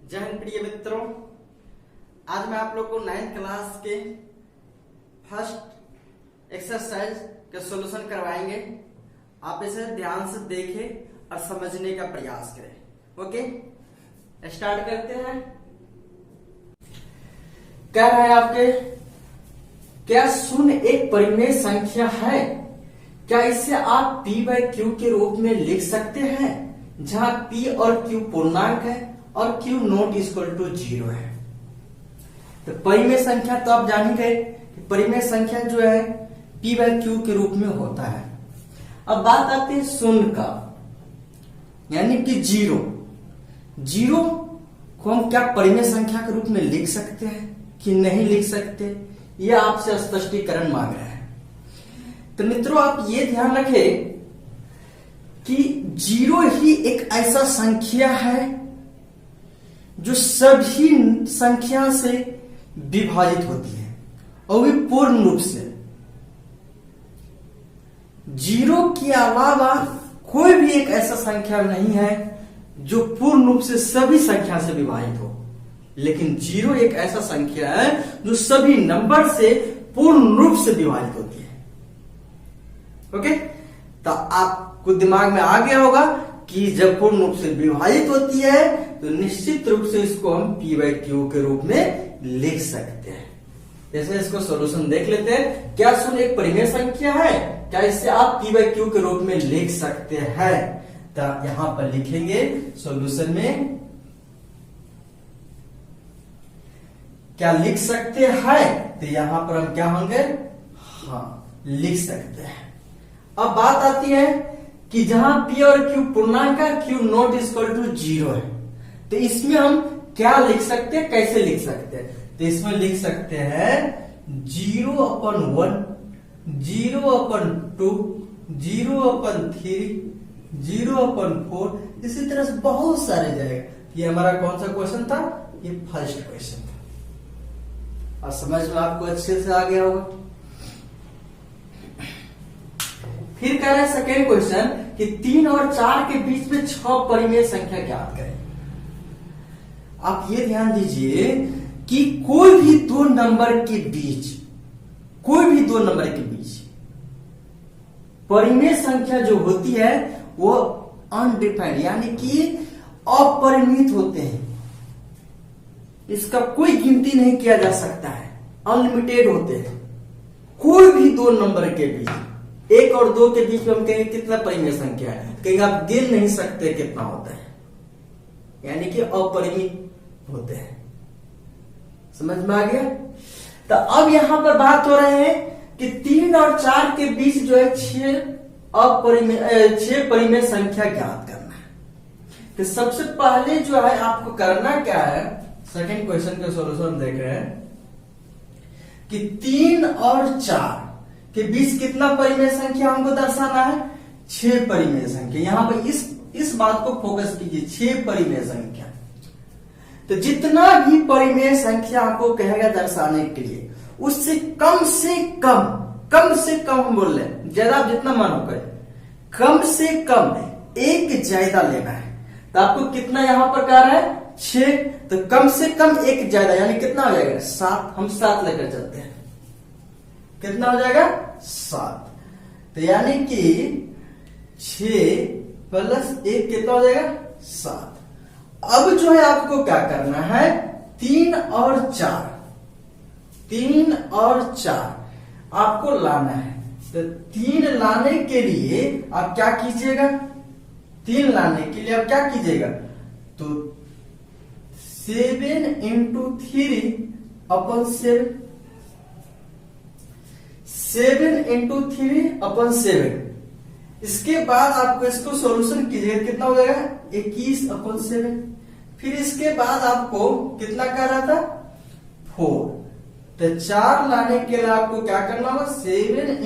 जय हिंद प्रिय मित्रों, आज मैं आप लोग को 9th क्लास के फर्स्ट एक्सरसाइज का सॉल्यूशन करवाएंगे। आप इसे ध्यान से देखें और समझने का प्रयास करें। ओके, स्टार्ट करते हैं। क्या है आपके, क्या शून्य एक परिमेय संख्या है? क्या इसे आप p/q के रूप में लिख सकते हैं, जहां p और q पूर्णांक है और q नॉट इक्वल टू 0 है। तो परिमेय संख्या तो आप जान ही गए कि परिमेय संख्या जो है p/q के रूप में होता है। अब बात आती है शून्य का, यानी कि 0 को हम क्या परिमेय संख्या के रूप में लिख सकते हैं कि नहीं लिख सकते, यह आपसे स्पष्टीकरण मांग रहा है। तो मित्रों, आप ये ध्यान रखें कि 0 ही एक ऐसा संख्या है जो सभी संख्या से विभाजित होती है, और भी पूर्ण रूप से। 0 के अलावा कोई भी एक ऐसा संख्या नहीं है जो पूर्ण रूप से सभी संख्या से विभाजित हो, लेकिन 0 एक ऐसा संख्या है जो सभी नंबर से पूर्ण रूप से विभाजित होती है। ओके, तो आपको दिमाग में आ गया होगा कि जब पूर्ण रूप से विभाजित होती है तो निश्चित रूप से इसको हम p/q के रूप में लिख सकते हैं। जैसे इसको सॉल्यूशन देख लेते हैं। क्या शून्य एक परिमेय संख्या है? क्या इससे आप p/q के रूप में लिख सकते हैं? तो यहां पर लिखेंगे सॉल्यूशन में, क्या लिख सकते हैं? तो यहां पर हम क्या होंगे, हाँ लिख सकते हैं। अब बात आती है कि जहां p और q पूर्णांक है, q नॉट इक्वल टू 0 है, तो इसमें हम क्या लिख सकते हैं, कैसे लिख सकते हैं? तो इसमें लिख सकते हैं 0/1, 0/2, 0/3, 0/4, इसी तरह से बहुत सारे जाएगा। ये हमारा कौन सा क्वेश्चन था? ये फर्स्ट क्वेश्चन था। और समझ में आपको अच्छे से आ गया होगा। फिर कह रहे हैं सेकेंड क्वेश्चन कि 3 और 4 के बीच में 6 परिमेय संख्या ज्ञात करें। आप ये ध्यान दीजिए कि कोई भी दो नंबर के बीच परिमेय संख्या जो होती है वो अनडिफाइंड, यानी कि अपरिमित होते हैं। इसका कोई गिनती नहीं किया जा सकता है, अनलिमिटेड होते हैं। कोई भी दो नंबर के बीच, 1 और 2 के बीच में हम कहेंगे कितना परिमेय संख्या है, कहेंगे आप गिन नहीं सकते कितना होता है, यानी कि अपरिमित होते हैं। समझ में आ गया? तो अब यहां पर बात हो रहे हैं कि 3 और 4 के बीच जो है 6 परिमेय संख्या ज्ञात करना है। तो सबसे पहले जो है आपको करना क्या है, सेकंड क्वेश्चन का सॉल्यूशन देख रहे हैं कि 3 और 4 के बीच कितना परिमेय संख्या हमको दर्शाना है, 6 परिमेय संख्या। यहां पर इस बात को फोकस कीजिए, 6 परिमेय संख्या। तो जितना भी परिमेय संख्या आपको कहेगा दर्शाने के लिए, उससे कम से कम हम बोल रहे हैं, ज्यादा जितना मानो करे, कम से कम एक ज्यादा लेना है। तो आपको कितना यहां पर कह रहा है, 6, तो कम से कम एक ज्यादा, यानी कितना हो जाएगा, 7। हम 7 लेकर चलते हैं, कितना हो जाएगा, 7। तो यानी कि 6 + 1 कितना हो जाएगा, 7। अब जो है आपको क्या करना है, 3 और 4 आपको लाना है। तो 3 लाने के लिए आप क्या कीजिएगा, 3 लाने के लिए आप क्या कीजिएगा, तो 7 × 3/7, 7 × 3/7। इसके बाद आपको इसको सॉल्यूशन कीजिएगा, कितना हो जाएगा, 21/7। फिर इसके बाद आपको कितना कह रहा था, 4। तो 4 लाने के लिए आपको क्या करना होगा, 7 ×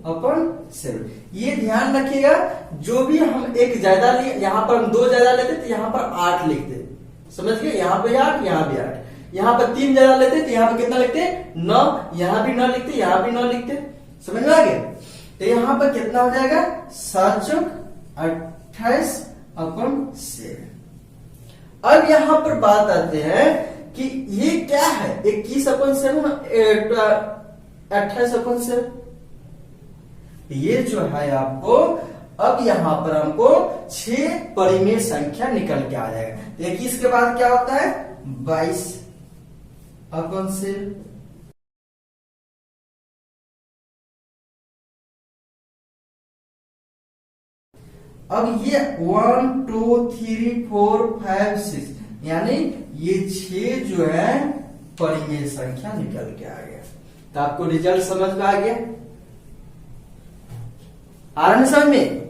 4/7। ये ध्यान रखिएगा, जो भी हम एक ज्यादा लिए, यहां पर हम 2 ज्यादा लेते तो यहां पर 8 लिखते, समझ गए, यहां पे 8, यहां भी 8। यहां पर 3 ज्यादा लेते तो यहां पर कितना लिखते, 9, यहां भी 9 लिखते, यहां भी 9 लिखते। समझ में आ गया? तो यहां पर कितना हो जाएगा, 7 × 4 = 28/7। अब यहां पर बात आते हैं कि ये क्या है, 21/7 28/7, ये जो है आपको अब यहां पर हमको 6 परिमेय संख्या निकल के आ जाएगा। तो 21 के बाद क्या होता है 22/7। अब ये 1 2 3 4 5 6 यानी ये 6 जो है परिमेय संख्या निकल के आ गया। तो आपको रिजल्ट समझ में आ गया, आ रहा है समझ में।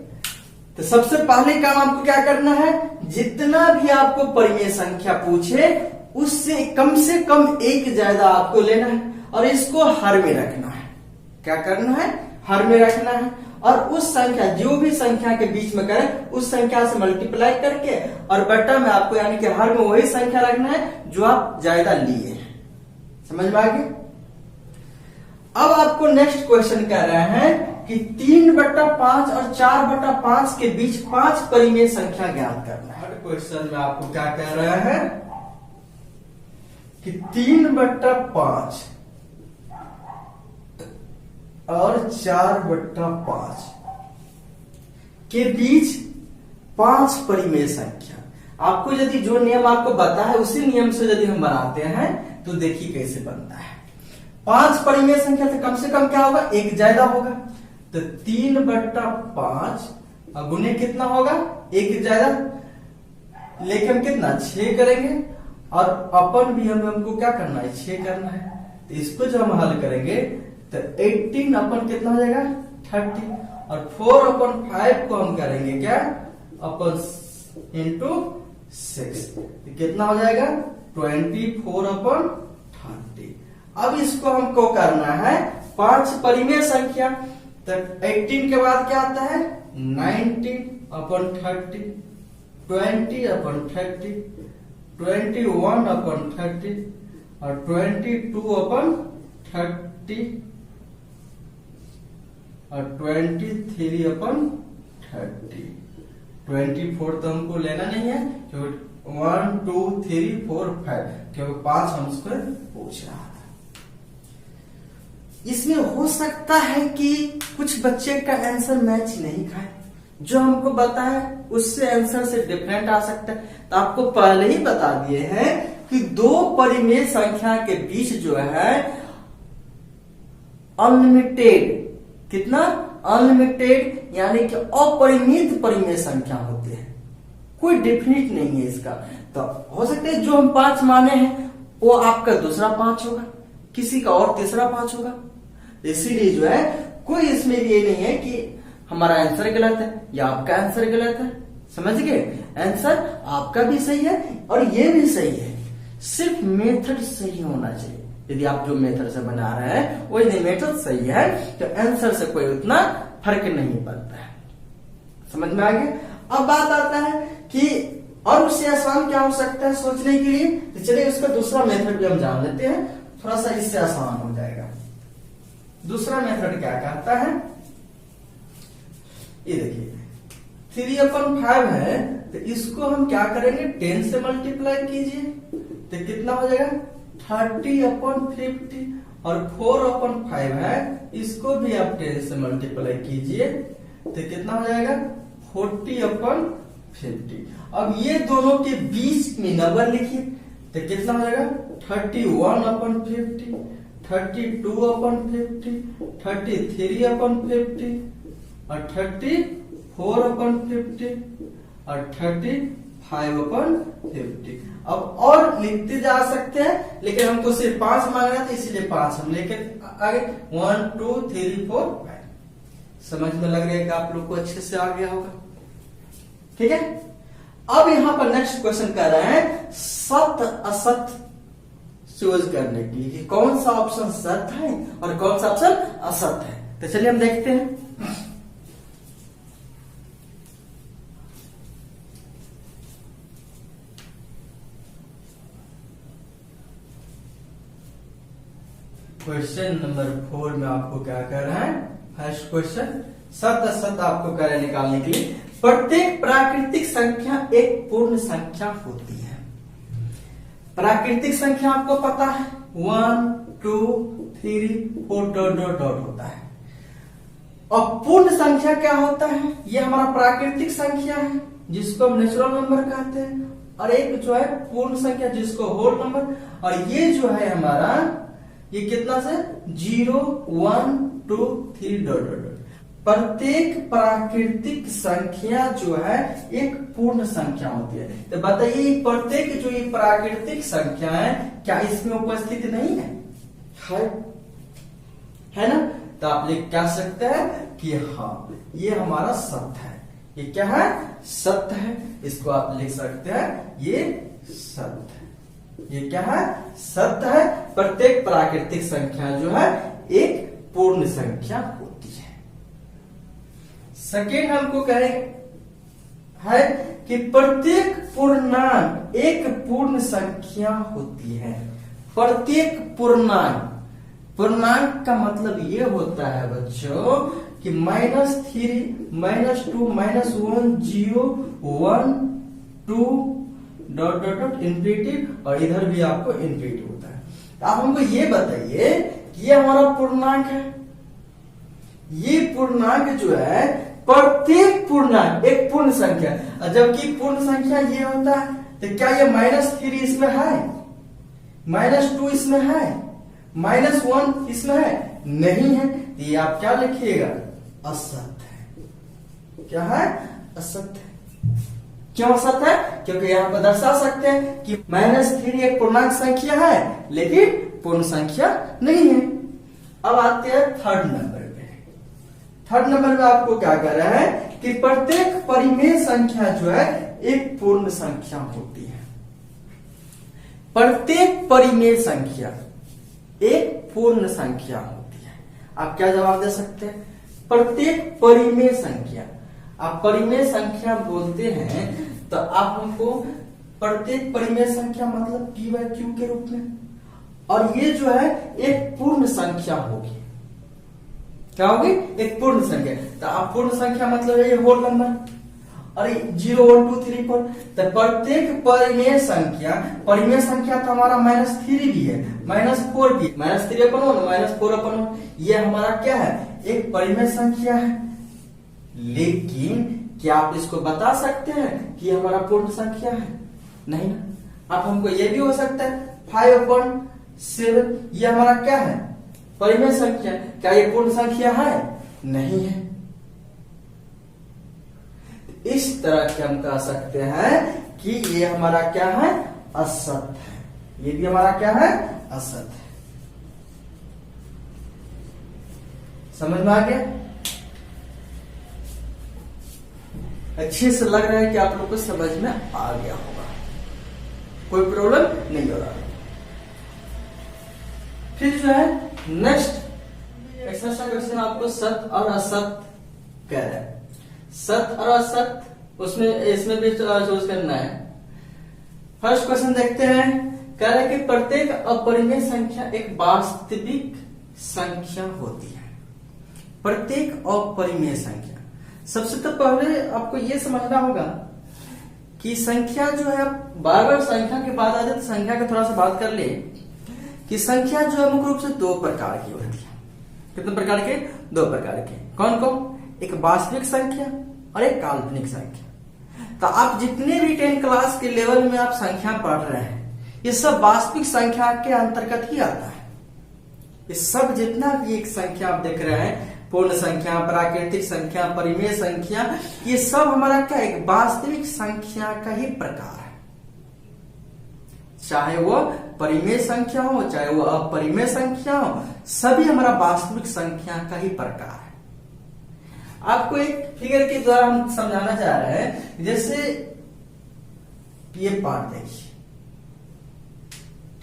तो सबसे पहले काम आपको क्या करना है, जितना भी आपको परिमेय संख्या पूछे उससे से कम एक ज्यादा आपको लेना है और इसको हर में रखना है। क्या करना है, हर में रखना है और उस संख्या जो भी संख्या के बीच में करें उस संख्या से मल्टीप्लाई करके और बट्टा में आपको यानी कि हर में वही संख्या रखना है जो आप ज्यादा लिए हैं। समझ में आ गया। अब आपको नेक्स्ट क्वेश्चन कह रहे हैं कि 3/5 और 4/5 के बीच 5 परिमेय संख्या ज्ञात करना है। क्वेश्चन में आपको क्या कह रहे हैं कि 3/5 और 4/5 के बीच 5 परिमेय संख्या। आपको यदि जो नियम आपको बता है उसी नियम से यदि हम बनाते हैं तो देखिए कैसे बनता है। 5 परिमेय संख्या तो कम से कम क्या होगा, एक ज्यादा होगा। तो 3/5 गुने कितना होगा, एक ज्यादा लेके हम कितना 6 करेंगे और अपन भी हमको क्या करना है 6 करना है। तो इसको जो हम हल करेंगे तो 18 अपन कितना हो जाएगा 30 और 4/5 को हम करेंगे क्या अपन इंटू 6 तो कितना हो जाएगा 24/30। अब इसको हमको करना है 5 परिमेय संख्या। तो 18 के बाद क्या आता है 19/30, 20/30, 21/30 और 22/30 और 23/30। 24 तो हमको लेना नहीं है क्योंकि 1 2 3 4 5 क्योंकि 5 हमसे पूछ रहा था। इसमें हो सकता है कि कुछ बच्चे का आंसर मैच नहीं खाए, जो हमको बताया उससे आंसर से डिफरेंट आ सकता है। तो आपको पहले ही बता दिए हैं कि 2 परिमेय संख्या के बीच जो है अनलिमिटेड, कितना अनलिमिटेड यानी कि अपरिमित परिमेय संख्या होते हैं, कोई डेफिनिट नहीं है इसका। तो हो सकता है जो हम 5 माने हैं वो आपका दूसरा 5 होगा, किसी का और तीसरा 5 होगा। इसीलिए जो है कोई इसमें ये नहीं है कि हमारा आंसर गलत है या आपका आंसर गलत है। समझ गए, आंसर आपका भी सही है और ये भी सही है, सिर्फ मेथड सही होना चाहिए। यदि आप जो मेथड से बना रहे हैं वो यदि मेथड सही है तो आंसर से कोई उतना फर्क नहीं पड़ता है। समझ में आ गया। अब बात आता है कि और उससे आसान क्या हो सकता है सोचने के लिए, तो चलिए उसका दूसरा मेथड भी हम जान लेते हैं, थोड़ा सा इससे आसान हो जाएगा। दूसरा मेथड क्या कहता है, ये देखिए 3/5 है तो इसको हम क्या करेंगे 10 से मल्टीप्लाई कीजिए तो कितना हो जाएगा 30/50 और 4/5 है इसको भी आप 10 से मल्टीप्लाई कीजिए तो कितना हो जाएगा 40/50। अब ये दोनों के बीच में नंबर लिखिए तो कितना हो जाएगा 31/50, 32/50, 33/50 और 34/50 और 35/50। अब और लिखते जा सकते हैं लेकिन हमको सिर्फ 5 मांगना था इसलिए 5 हम लेके आगे 1 2 3 4 5। समझ में लग रहा है कि आप लोग को अच्छे से आ गया होगा। ठीक है। अब यहां पर नेक्स्ट क्वेश्चन कर रहे हैं सत्य असत्य चूज करने के लिए कौन सा ऑप्शन सत्य है और कौन सा ऑप्शन असत्य है। तो चलिए हम देखते हैं। क्वेश्चन नंबर 4 में आपको क्या कर रहा है, फर्स्ट क्वेश्चन सत्य असत्य आपको करे निकालने के लिए प्रत्येक प्राकृतिक संख्या एक पूर्ण संख्या होती है। प्राकृतिक संख्या आपको पता है 1 2 3 4 डॉट डॉट डॉट होता है। और पूर्ण संख्या क्या होता है? ये हमारा प्राकृतिक संख्या है जिसको हम नेचुरल नंबर कहते हैं, और एक जो है पूर्ण संख्या जिसको होल नंबर। और ये जो है हमारा ये कितना से 0 1 2 3 डॉट डॉट डॉट। प्रत्येक प्राकृतिक संख्या जो है एक पूर्ण संख्या होती है। तो बताइए प्रत्येक जो ये प्राकृतिक संख्या है क्या इसमें उपस्थित नहीं है? है ना? तो आप लिख क्या सकते हैं कि हाँ ये हमारा सत्य है। ये क्या है? सत्य है। इसको आप लिख सकते हैं ये सत्य है। ये क्या है? सत्य है। प्रत्येक प्राकृतिक संख्या जो है एक पूर्ण संख्या होती है। सेकेंड हमको कहे है कि प्रत्येक पूर्णांक एक पूर्ण संख्या होती है। प्रत्येक पूर्णांक, पूर्णांक का मतलब ये होता है बच्चों कि -3 -2 -1 0 1 2 डॉट डॉट डॉट इन्फिनिटिव, और इधर भी आपको इन्फिनिटिव होता है। तो आप हमको ये बताइए कि ये हमारा पूर्णांक है। ये पूर्णांक जो है प्रत्येक पूर्णांक एक पूर्ण संख्या, और जबकि पूर्ण संख्या ये होता है तो क्या ये -3 इसमें है? -2 इसमें है? -1 इसमें है? नहीं है। तो ये आप क्या लिखिएगा? असत्य है। क्या है? असत्य है। क्यों असत्य है? क्योंकि यहाँ पर दर्शा सकते हैं कि -3 एक पूर्णांक संख्या है लेकिन पूर्ण संख्या नहीं है। अब आते हैं थर्ड नंबर पे। थर्ड नंबर में आपको क्या कह रहा है कि प्रत्येक परिमेय संख्या जो है एक पूर्ण संख्या होती है। प्रत्येक परिमेय संख्या एक पूर्ण संख्या होती है। आप क्या जवाब दे सकते हैं? प्रत्येक परिमेय संख्या। आप परिमेय संख्या बोलते हैं तो आप हमको प्रत्येक परिमेय संख्या मतलब P/Q के रूप में, और ये जो है एक पूर्ण संख्या होगी। क्या होगी? एक पूर्ण संख्या। तो आप पूर्ण संख्या मतलब है ये होल नंबर, और 0 1 2 3 4। तो प्रत्येक परिमेय संख्या, परिमेय संख्या तो हमारा -3 भी है, -4 भी, -3/1 -4/1, ये हमारा क्या है? एक परिमेय संख्या है। लेकिन क्या आप इसको बता सकते हैं कि हमारा पूर्ण संख्या है? नहीं ना। आप हमको ये भी हो सकता है 5/7, ये हमारा क्या है? परिमेय संख्या। क्या ये पूर्ण संख्या है? नहीं है। इस तरह के हम कह सकते हैं कि ये हमारा क्या है? असत्य है। ये भी हमारा क्या है? असत्य है। समझ में आ गया? अच्छे से लग रहा है कि आप लोग को समझ में आ गया होगा, कोई प्रॉब्लम नहीं हो रहा। फिर जो है नेक्स्ट एक्सरसाइज क्वेश्चन आपको सत्य और असत्य कह रहा है। सत्य और असत्य उसमें इसमें भी चूज करना है। फर्स्ट क्वेश्चन देखते हैं। कह रहा है कि प्रत्येक अपरिमेय संख्या एक वास्तविक संख्या होती है। प्रत्येक अपरिमेय संख्या, सबसे तो पहले आपको यह समझना होगा कि संख्या जो है, बार बार संख्या के बाद आ जाए तो संख्या का थोड़ा सा बात कर ले कि संख्या जो है मुख्य रूप से दो प्रकार की होती है। कितने प्रकार के? दो प्रकार के। कौन कौन? एक वास्तविक संख्या और एक काल्पनिक संख्या। तो आप जितने भी 10 क्लास के लेवल में आप संख्या पढ़ रहे हैं ये सब वास्तविक संख्या के अंतर्गत ही आता है। ये सब जितना भी एक संख्या आप देख रहे हैं, पूर्ण संख्या, प्राकृतिक संख्या, परिमेय संख्या, ये सब हमारा क्या? एक वास्तविक संख्या का ही प्रकार है। चाहे वो परिमेय संख्या हो चाहे वो अपरिमेय संख्या हो, सभी हमारा वास्तविक संख्या का ही प्रकार है। आपको एक फिगर के द्वारा हम समझाना चाह रहे हैं। जैसे ये पार्ट देखिए,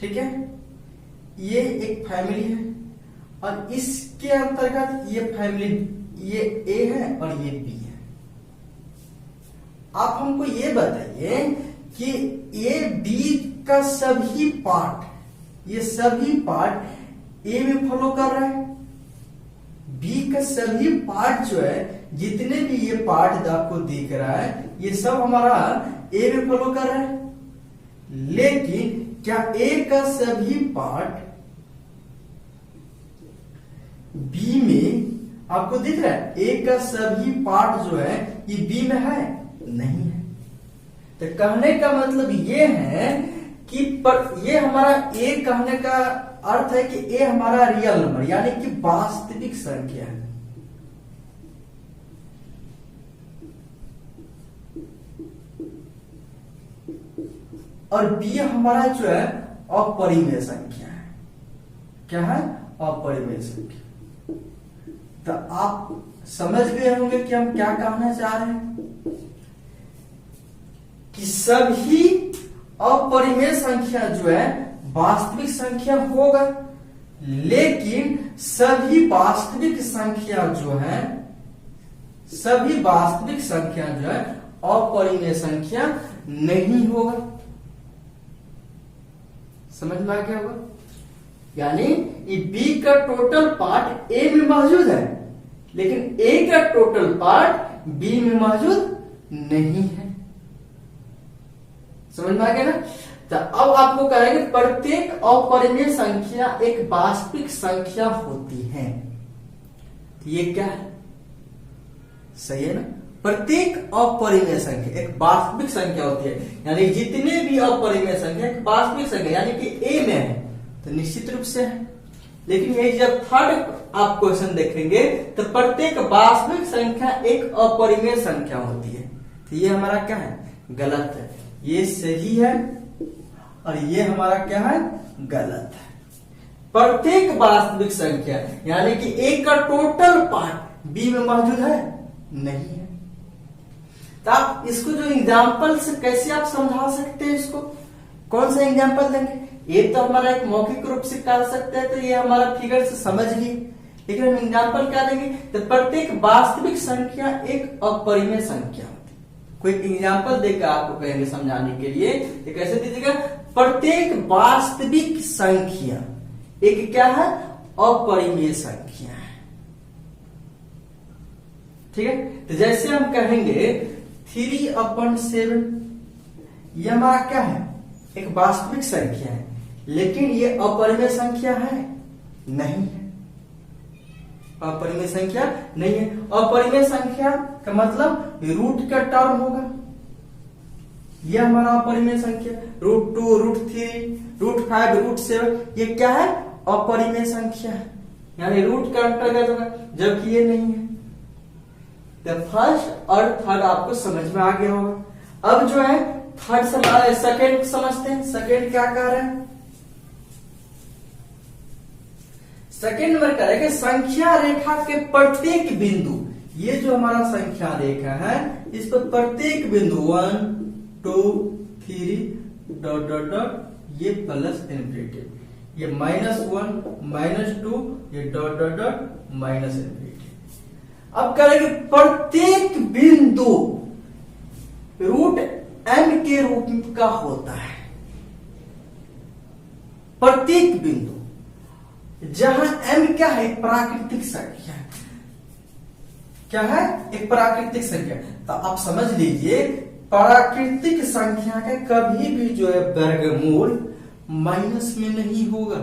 ठीक है, ये एक फैमिली है और इसके अंतर्गत ये फैमिली, ये ए है और ये बी है। आप हमको ये बताइए कि ए बी का सभी पार्ट, ये सभी पार्ट ए में फॉलो कर रहे हैं। बी का सभी पार्ट जो है, जितने भी ये पार्ट आपको दिख रहा है, ये सब हमारा ए में फॉलो कर रहा है। लेकिन क्या ए का सभी पार्ट बी में आपको दिख रहा है? ए का सभी पार्ट जो है ये बी में है? नहीं है। तो कहने का मतलब ये है कि ये हमारा ए कहने का अर्थ है कि ए हमारा रियल नंबर यानी कि वास्तविक संख्या है। और बी हमारा जो है अपरिमेय संख्या है। क्या है? अपरिमेय संख्या। तो आप समझ गए होंगे कि हम क्या कहना चाह रहे हैं कि सभी अपरिमेय संख्या जो है वास्तविक संख्या होगा, लेकिन सभी वास्तविक संख्या जो है अपरिमेय संख्या नहीं होगा। समझ में आ गया होगा? यानी बी का टोटल पार्ट ए में मौजूद है, लेकिन ए का टोटल पार्ट बी में मौजूद नहीं है। समझ में आ गया ना? तो अब आपको कहेंगे प्रत्येक अपरिमेय संख्या एक वास्तविक संख्या होती है। ये क्या है? सही है ना? प्रत्येक अपरिमेय संख्या एक वास्तविक संख्या होती है, यानी जितने भी अपरिमेय संख्या एक वास्तविक संख्या यानी कि ए में है तो निश्चित रूप से है। लेकिन ये जब थर्ड आप क्वेश्चन देखेंगे तो प्रत्येक वास्तविक संख्या एक अपरिमेय संख्या होती है। तो ये हमारा क्या है? गलत है। ये सही है और ये हमारा क्या है? गलत है। प्रत्येक वास्तविक संख्या यानी कि ए का टोटल पार्ट बी में मौजूद है? नहीं है। तो आप इसको जो एग्जाम्पल से कैसे आप समझा सकते हैं? इसको कौन सा एग्जाम्पल देंगे? ये तो हमारा एक मौखिक रूप से कर सकते हैं, तो ये हमारा फिगर से समझ लिए, लेकिन हम एग्जाम्पल क्या देंगे? तो प्रत्येक वास्तविक संख्या एक अपरिमेय संख्या होती है। कोई एग्जाम्पल देकर आपको कहेंगे समझाने के लिए, तो कैसे दीजिएगा? प्रत्येक वास्तविक संख्या एक क्या है? अपरिमेय संख्या है। ठीक है? तो जैसे हम कहेंगे 3/7 ये हमारा क्या है? एक वास्तविक संख्या है, लेकिन ये अपरिमेय संख्या है? नहीं है। अपरिमेय संख्या नहीं है। अपरिमेय संख्या का मतलब रूट का टर्म होगा। यह हमारा अपरिमेय संख्या √2, √3, √5, √7 ये क्या है? अपरिमेय संख्या है, यानी रूट का अंतर्गत होगा, जबकि ये नहीं है। तो फर्स्ट और थर्ड आपको समझ में आ गया होगा। अब जो है थर्ड सेकेंड समझते हैं। सेकेंड क्या कह रहे हैं? सेकेंड नंबर कह रहे हैं कि संख्या रेखा के प्रत्येक बिंदु, ये जो हमारा संख्या रेखा है इस पर प्रत्येक बिंदु 1, 2, 3 ... ये प्लस इन्फिनिटी, ये -1, -2, ये ... माइनस इन्फिनिटी। अब करेंगे प्रत्येक बिंदु √m के रूप का होता है। प्रत्येक बिंदु जहां m क्या है? प्राकृतिक संख्या। क्या है? एक प्राकृतिक संख्या। तो आप समझ लीजिए प्राकृतिक संख्या का कभी भी जो है वर्गमूल माइनस में नहीं होगा।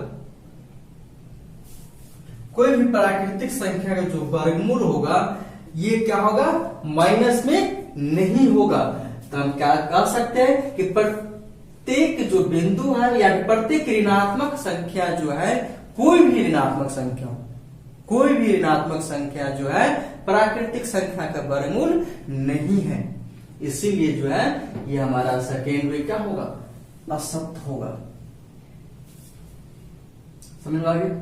कोई भी प्राकृतिक संख्या का जो वर्गमूल होगा ये क्या होगा? माइनस में नहीं होगा। तो हम क्या कह सकते हैं कि प्रत्येक जो बिंदु है या प्रत्येक ऋणात्मक संख्या जो है, कोई भी ऋणात्मक संख्या जो है प्राकृतिक संख्या का वर्गमूल नहीं है। इसीलिए जो है ये हमारा सेकेंड वे क्या होगा? असत्य होगा। समझ में आ गया?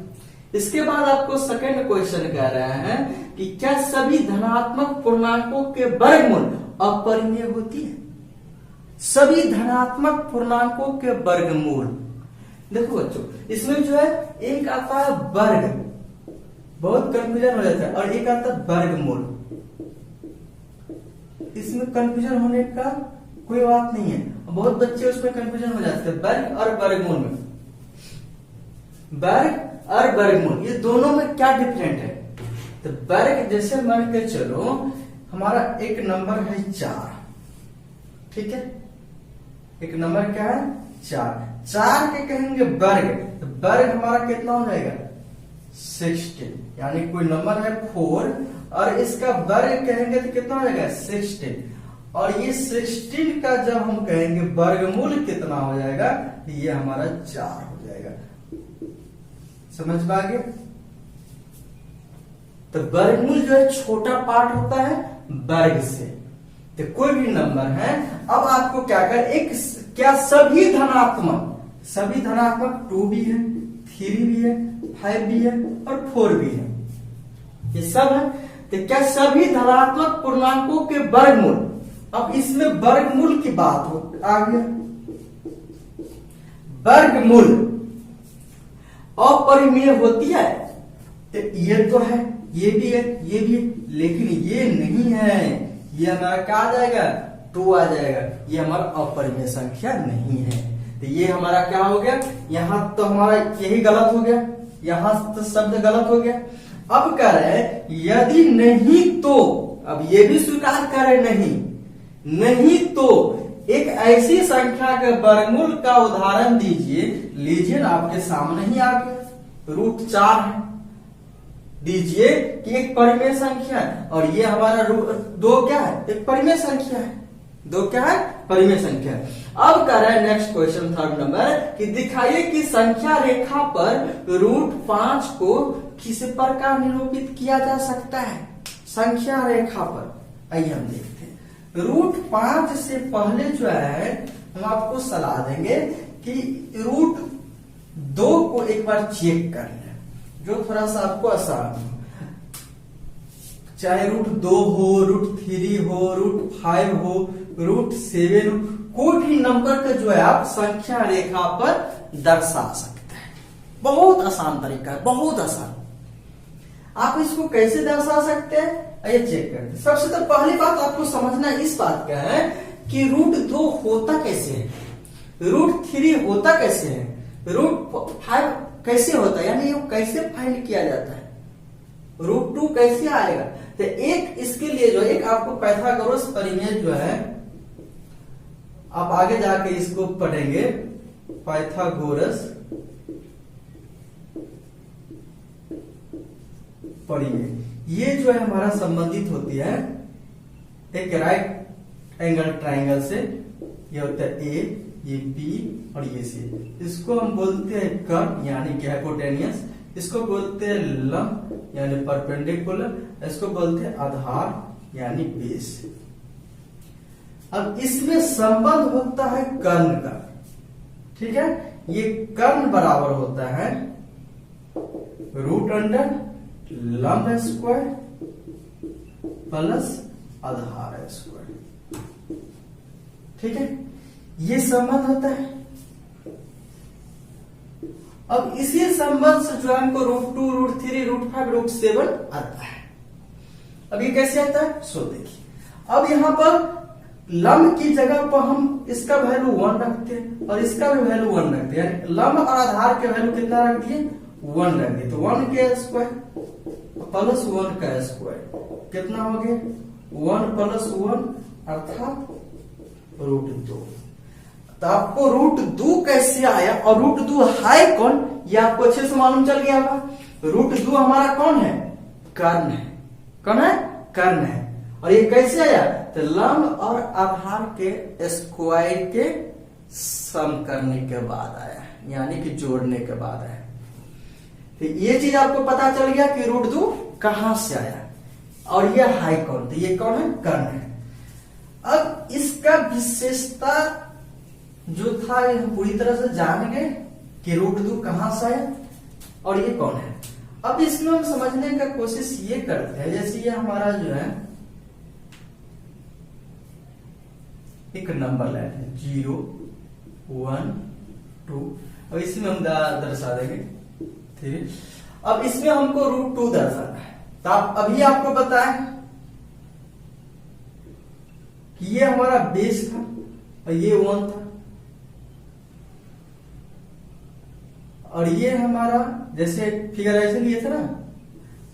इसके बाद आपको सेकंड क्वेश्चन कह रहा है कि क्या सभी धनात्मक पूर्णांकों के वर्गमूल अपरिमेय होती है? सभी धनात्मक पूर्णांकों के वर्गमूल। देखो बच्चों, इसमें जो है एक आता है वर्ग, बहुत कंफ्यूजन हो जाता है, और एक आता है वर्गमूल। इसमें कंफ्यूजन होने का कोई बात नहीं है। बहुत बच्चे उसमें कंफ्यूजन हो जाते हैं वर्ग और वर्गमूल में। वर्ग और वर्गमूल ये दोनों में क्या डिफरेंट है? तो वर्ग जैसे मान के चलो हमारा एक नंबर है 4, ठीक है? एक नंबर क्या है? 4 के कहेंगे वर्ग, तो वर्ग हमारा कितना हो जाएगा 16, यानी कोई नंबर है 4 और इसका वर्ग कहेंगे तो कितना हो जाएगा 16, और ये 16 का जब हम कहेंगे वर्गमूल कितना हो जाएगा, ये हमारा 4 हो जाएगा। समझ पा गए? तो वर्गमूल जो है छोटा पार्ट होता है वर्ग से, तो कोई भी नंबर है। अब आपको क्या कर, एक क्या सभी धनात्मक 2 भी है, 3 भी है, 5 भी है और 4 भी है, ये सब है। तो क्या सभी धनात्मक पूर्णांकों के वर्गमूल, अब इसमें वर्गमूल की बात हो आ गया, वर्गमूल अपरिमेय होती है, तो ये तो है, ये भी है, ये भी है, लेकिन ये नहीं है, ये हमारा क्या आ जाएगा 2 आ जाएगा, ये हमारा अपरिमेय संख्या नहीं है। तो ये हमारा क्या हो गया, यहां तो हमारा यही गलत हो गया, यहां तो शब्द गलत हो गया। अब कह रहे यदि नहीं तो, अब ये भी स्वीकार करे नहीं तो एक ऐसी संख्या के वर्गमूल का उदाहरण दीजिए, लीजिए ना आपके सामने ही आ गया, √4 है, दीजिए कि एक परिमेय संख्या है और ये हमारा 2 क्या है, एक परिमेय संख्या है, 2 क्या है, परिमेय संख्या है। अब कर रहे हैं नेक्स्ट क्वेश्चन 3rd नंबर कि दिखाइए कि संख्या रेखा पर √5 को किस प्रकार निरूपित किया जा सकता है, संख्या रेखा पर। आइए हम देखते हैं। √5 से पहले जो है हम आपको सलाह देंगे कि √2 को एक बार चेक कर लें, जो थोड़ा सा आपको आसान हो, चाहे √2 हो, √3 हो, √5 हो, √7 हो, कोई भी नंबर का जो है आप संख्या रेखा पर दर्शा सकते हैं। बहुत आसान तरीका है, बहुत आसान। आप इसको कैसे दर्शा सकते हैं, आइए चेक करते हैं। सबसे तो पहली बात आपको समझना इस बात का है कि √2 होता कैसे है, √3 होता कैसे है, √5 कैसे होता है, यानी ये कैसे फाइंड किया जाता है, √2 कैसे आएगा। तो एक इसके लिए जो एक आपको पाइथागोरस परिमेय जो है, आप आगे जाके इसको पढ़ेंगे, पाइथागोरस परिमेय, ये जो है हमारा संबंधित होती है एक राइट एंगल ट्राइंगल से, ये होता है ए, ये बी और ये सी, इसको हम बोलते हैं कर्व यानी कि हाइपोटेनियस, इसको बोलते हैं लंब यानी परपेंडिकुलर, इसको बोलते हैं आधार यानी बेस। अब इसमें संबंध होता है कर्ण का, ठीक है, ये कर्ण बराबर होता है √अंडर लंब स्क्वायर प्लस आधार स्क्वायर, ठीक है, ये संबंध होता है। अब इसी संबंध से जो हमको √2, √3, √5, √7 आता है। अब ये कैसे आता है, सो देखिए, अब यहां पर लंब की जगह पर हम इसका वैल्यू 1 रखते हैं और इसका भी वैल्यू 1 रखते हैं, यानी लंब और आधार के वैल्यू कितना रख दिए, 1 रख दिए, तो 1 के स्क्वायर प्लस 1 का स्क्वायर कितना हो गया, 1 प्लस 1 अर्थात √2। तो आपको √2 कैसे आया और √2 है कौन, ये आपको अच्छे से मालूम चल गया होगा। √2 हमारा कौन है, कर्ण है, कौन है, कर्ण है। और ये कैसे आया, तो लंब और आधार के स्क्वायर के सम करने के बाद आया, यानी कि जोड़ने के बाद आया। तो ये चीज आपको पता चल गया कि √2 कहां से आया और ये है कौन, तो ये कौन है, कर्ण है। अब इसका विशेषता जो था ये हम पूरी तरह से जान गए कि √2 कहां से आया और ये कौन है। अब इसमें हम समझने का कोशिश ये करते हैं, जैसे ये हमारा जो है एक नंबर लाइन है 0, 1, 2, और इसमें हम दर्शा देंगे 3। अब इसमें हमको √2 दर्शाना है, तो आप अभी आपको बताएं कि ये हमारा बेस था और ये 1 था, और ये हमारा जैसे फिगर ऐसे लिए थे ना,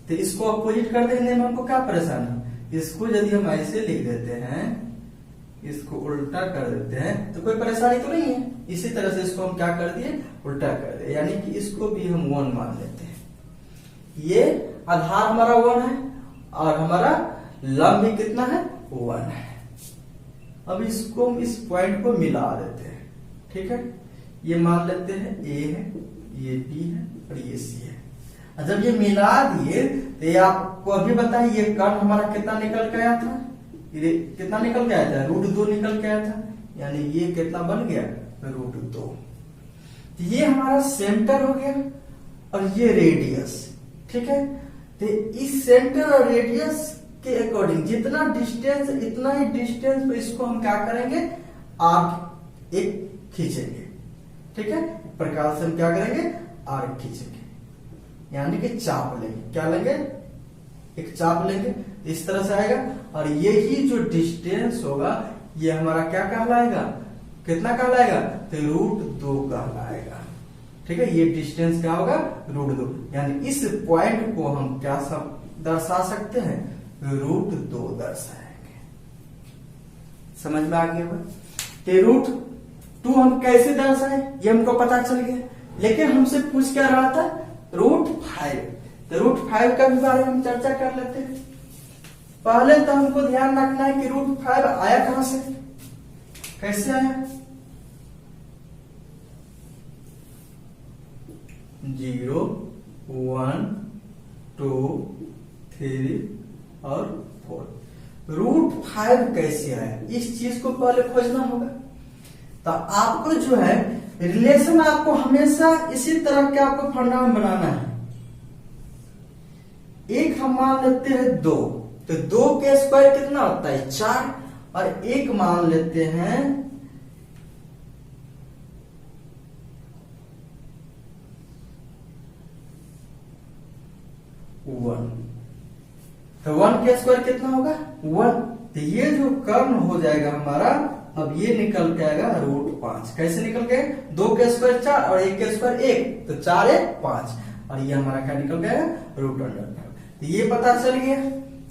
तो इसको अपोजिट कर देने में हमको क्या परेशानी, इसको यदि हम ऐसे लिख देते हैं इसको उल्टा कर देते हैं तो कोई परेशानी तो नहीं है। इसी तरह से इसको हम क्या कर दिए, उल्टा कर दिए, यानी कि इसको भी हम 1 मान लेते हैं। ये आधार हमारा 1 है और हमारा लंब भी कितना है, 1 है। अब इसको हम इस पॉइंट को मिला देते हैं, ठीक है। ये मान लेते हैं A है, ये B है और ये C है। और जब ये मिला दिए तो ये आपको अभी बताइए ये कर्ण हमारा कितना निकल के आया था, ये कितना निकल के आया था, √2 निकल के आया था, यानी ये कितना बन गया, √2। ये हमारा सेंटर हो गया और ये रेडियस, ठीक है। तो इस सेंटर और रेडियस के अकॉर्डिंग जितना डिस्टेंस, इतना ही डिस्टेंस पे इसको हम क्या करेंगे, आर्क एक खींचेंगे, ठीक है। प्रकार से हम क्या करेंगे, आर्क खींचेंगे, यानी कि चाप लेंगे। क्या लेंगे, एक चाप लेंगे, इस तरह से आएगा। और यही जो डिस्टेंस होगा ये हमारा क्या कहलाएगा, कितना कहलाएगा, तो √2 कहलाएगा, ठीक है। ये डिस्टेंस क्या होगा, √2, यानी इस पॉइंट को हम क्या सब दर्शा सकते हैं, √2 दर्शाएंगे। समझ में आ गया होगा। √2 हम कैसे दर्शाए ये हमको पता चल गया, लेकिन हमसे पूछ क्या रहा था, √5। तो √5 का भी बारे में हम चर्चा कर लेते हैं। पहले तो हमको ध्यान रखना है कि √5 आया कहां से, कैसे आया, 0, 1, 2, 3 और 4। √5 कैसे आया, इस चीज को पहले खोजना होगा। तो आपको जो है रिलेशन आपको हमेशा इसी तरह के आपको फंडा बनाना है। एक हम मान लेते हैं 2, तो 2 के स्क्वायर कितना होता है, 4, और एक मान लेते हैं 1, तो 1 के स्क्वायर कितना होगा, 1। तो ये जो कर्ण हो जाएगा हमारा, अब ये निकल के आएगा √5। कैसे निकल के, 2 के स्क्वायर 4 और 1 के स्क्वायर 1, तो 4 1 5, और ये हमारा क्या निकल गया, √5। तो ये पता चल गया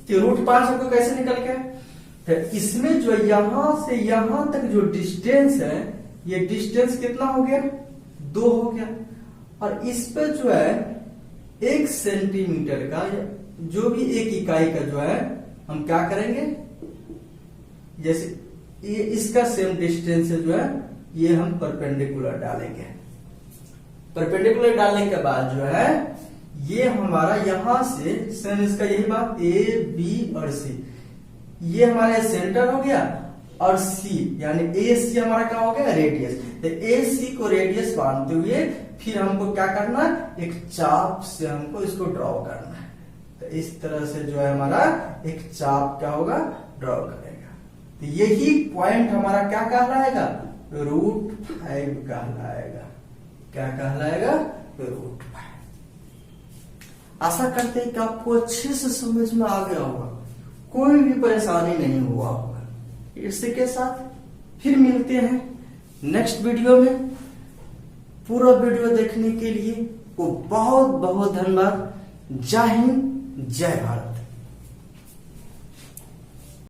कि √5 को कैसे निकल गया। तो इसमें जो यहां से यहां तक जो डिस्टेंस है, ये डिस्टेंस कितना हो गया, 2 हो गया। और इस पे जो है 1 सेंटीमीटर का, जो भी 1 इकाई का जो है, हम क्या करेंगे, जैसे ये इसका सेम डिस्टेंस है जो है, ये हम परपेंडिकुलर डालेंगे। परपेंडिकुलर डालने के बाद जो है ये हमारा यहां से सेम, इसका यही बात, A, B और C, ये हमारा सेंटर हो गया, और C यानी AC हमारा क्या हो गया, रेडियस। तो AC को रेडियस मानते हुए फिर हमको क्या करना है, एक चाप से हमको इसको ड्रॉ करना है। तो इस तरह से जो है हमारा एक चाप क्या होगा, ड्रॉ करेगा। तो यही पॉइंट हमारा क्या कहलाएगा, √5 कहलाएगा। क्या कहलाएगा, √5। आशा करते हैं कि आपको अच्छे से समझ में आ गया होगा, कोई भी परेशानी नहीं हुआ होगा। इसी के साथ फिर मिलते हैं नेक्स्ट वीडियो में। पूरा वीडियो देखने के लिए को बहुत बहुत धन्यवाद। जय हिंद, जय भारत।